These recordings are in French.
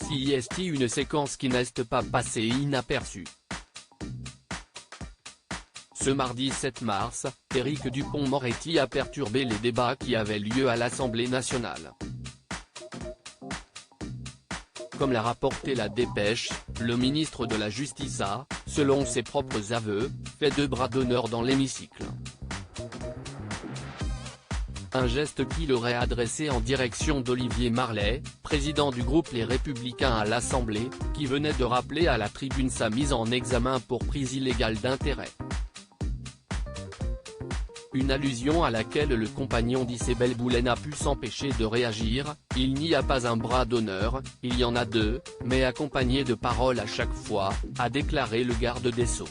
CIST, une séquence qui n'est pas passée inaperçue. Ce mardi 7 mars, Éric Dupond-Moretti a perturbé les débats qui avaient lieu à l'Assemblée nationale. Comme l'a rapporté la Dépêche, le ministre de la Justice a, selon ses propres aveux, fait 2 bras d'honneur dans l'hémicycle. Un geste qu'il aurait adressé en direction d'Olivier Marleix, président du groupe Les Républicains à l'Assemblée, qui venait de rappeler à la tribune sa mise en examen pour prise illégale d'intérêt. Une allusion à laquelle le compagnon d'Isabelle Boulet n'a pu s'empêcher de réagir: « Il n'y a pas un bras d'honneur, il y en a 2, mais accompagnés de paroles à chaque fois », a déclaré le garde des Sceaux.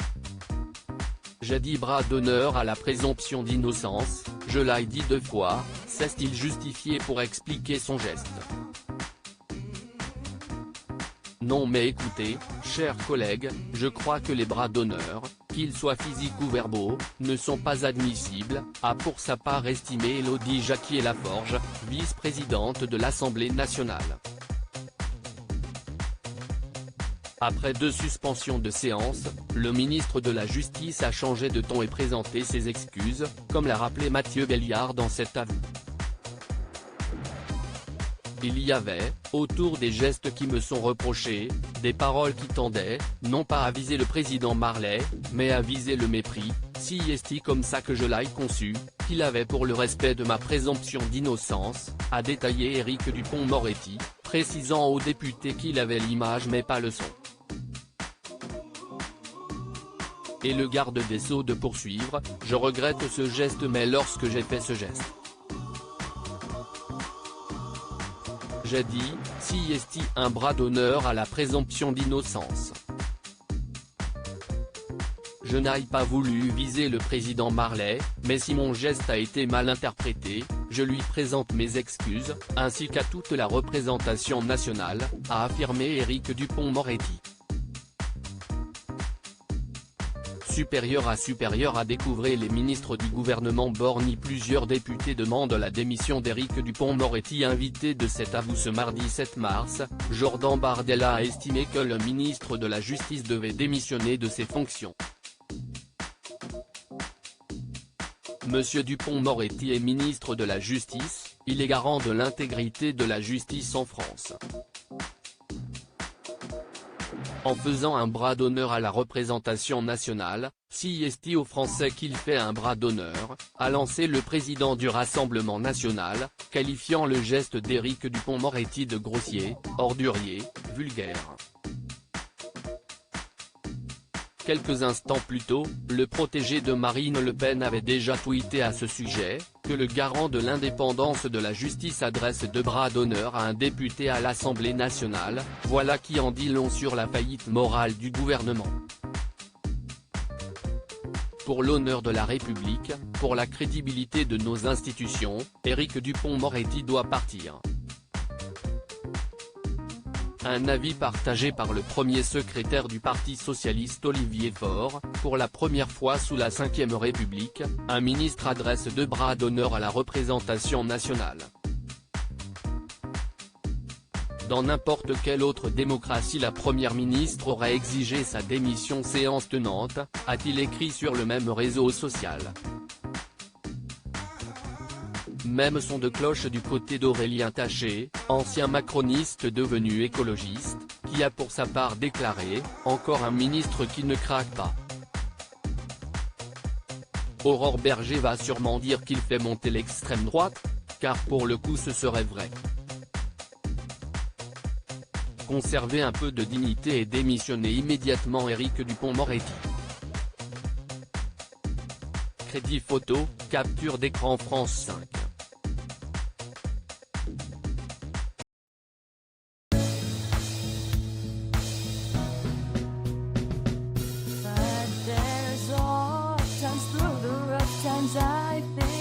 « J'ai dit bras d'honneur à la présomption d'innocence, je l'ai dit 2 fois », s'est-il justifié pour expliquer son geste. Non mais écoutez, chers collègues, je crois que les bras d'honneur, qu'ils soient physiques ou verbaux, ne sont pas admissibles, a pour sa part estimé Élodie Jacquier-Laforge, vice-présidente de l'Assemblée nationale. Après 2 suspensions de séance, le ministre de la Justice a changé de ton et présenté ses excuses, comme l'a rappelé Mathieu Belliard dans cet aveu. Il y avait, autour des gestes qui me sont reprochés, des paroles qui tendaient, non pas à viser le président Marleix, mais à viser le mépris, CIST comme ça que je l'ai conçu, qu'il avait pour le respect de ma présomption d'innocence, a détaillé Éric Dupond-Moretti, précisant au député qu'il avait l'image mais pas le son. Et le garde des Sceaux de poursuivre: « Je regrette ce geste mais lorsque j'ai fait ce geste, j'ai dit, CIST, un bras d'honneur à la présomption d'innocence. Je n'ai pas voulu viser le président Marleix, mais si mon geste a été mal interprété, je lui présente mes excuses, ainsi qu'à toute la représentation nationale », a affirmé Éric Dupond-Moretti. Supérieur à découvrir les ministres du gouvernement borgny. Plusieurs députés demandent la démission d'Éric Dupond-Moretti. Invité de cet avou ce mardi 7 mars, Jordan Bardella a estimé que le ministre de la Justice devait démissionner de ses fonctions. Monsieur Dupond-Moretti est ministre de la Justice, il est garant de l'intégrité de la justice en France. En faisant un bras d'honneur à la représentation nationale, CIST aux Français qu'il fait un bras d'honneur, a lancé le président du Rassemblement national, qualifiant le geste d'Éric Dupond-Moretti de grossier, ordurier, vulgaire. Quelques instants plus tôt, le protégé de Marine Le Pen avait déjà tweeté à ce sujet, que le garant de l'indépendance de la justice adresse 2 bras d'honneur à un député à l'Assemblée nationale, voilà qui en dit long sur la faillite morale du gouvernement. Pour l'honneur de la République, pour la crédibilité de nos institutions, Éric Dupond-Moretti doit partir. Un avis partagé par le premier secrétaire du Parti socialiste Olivier Faure: pour la première fois sous la Ve République, un ministre adresse 2 bras d'honneur à la représentation nationale. Dans n'importe quelle autre démocratie, la première ministre aurait exigé sa démission séance tenante, a-t-il écrit sur le même réseau social. Même son de cloche du côté d'Aurélien Taché, ancien macroniste devenu écologiste, qui a pour sa part déclaré: « Encore un ministre qui ne craque pas ». Aurore Berger va sûrement dire qu'il fait monter l'extrême droite, car pour le coup ce serait vrai. Conserver un peu de dignité et démissionner immédiatement Éric Dupond-Moretti. Crédit photo, capture d'écran France 5. But there's all times through the rough times I think